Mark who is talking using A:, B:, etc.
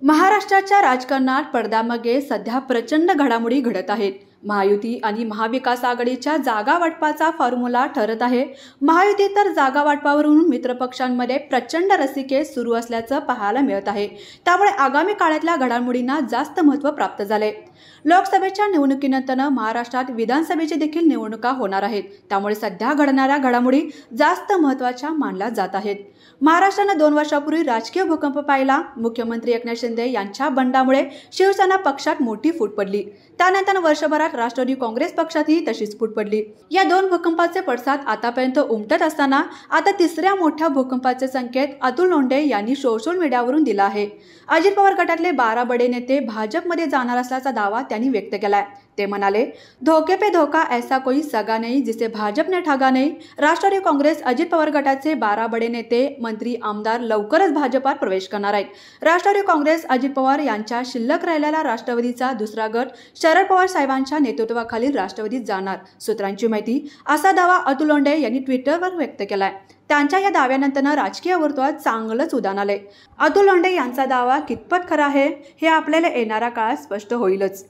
A: महाराष्ट्राच्या राजकारणात पडद्यामागे सध्या प्रचंड घडामोडी घडत आहेत। महायुती आणि महाविकास आघाडीच्या जागा वाटपाचा फॉर्म्युला ठरत आहे। महायुती तर जागा वाटपावरून मित्रपक्षांमध्ये प्रचंड रस्सीखेच सुरू असल्याचं पाहायला मिळत आहे। त्यामुळे आगामी काळातल्या घडामोडींना जास्त महत्त्व प्राप्त झाले। लोकसभेच्या निवडणुकीनंतर महाराष्ट्रात विधानसभेची देखील निवडणुका होणार आहेत। त्यामुळे सध्या घडणाऱ्या घडामोडी जास्त महत्त्वाच्या मानल्या जात आहेत। महाराष्ट्राने 2 वर्षापूर्वी राजकीय भूकंप पाहिला। मुख्यमंत्री एकनाथ शिंदे यांच्या बंडामुळे शिवसेना पक्षात मोठी फूट पडली। त्यानंतर वर्षभरात राष्ट्रवादी काँग्रेस पक्षातही तशीच फूट पडली। या 2 भूकंपाचे पडसाद आतापर्यंत उमटत असताना आता तिसऱ्या मोठ्या भूकंपाचे संकेत अतुल लोंढे यांनी सोशल मीडियावरून दिला आहे। अजित पवार गटातले 12 बडे नेते भाजपमध्ये जाणार असल्याचा दावा त्यांनी व्यक्त केलाय। ते म्हणाले, धोके पे धोखा ऐसा कोई सगा नहीं जिसे भाजप ने ठगा नहीं। राष्ट्रवादी काँग्रेस अजित पवार गटाचे 12 बडे नेते मंत्री आमदार लवकरच भाजपात प्रवेश करणार आहेत। राष्ट्रवादी काँग्रेस अजित पवार यांच्या शिल्लक राहिलेला राष्ट्रवादीचा दुसरा गट शरद पवार साहेबांच्या नेतृत्वाखालील राष्ट्रवादीत जाणार सूत्रांची माहिती, असा दावा अतुल लोंढे यांनी ट्विटरवर व्यक्त केलाय। त्यांच्या या दाव्यानंतर राजकीय वर्तुळात चांगलंच उधाण आले। अतुल लोंढे यांचा दावा कितपत खरा आहे हे आपल्याला येणाऱ्या काळात स्पष्ट होईलच।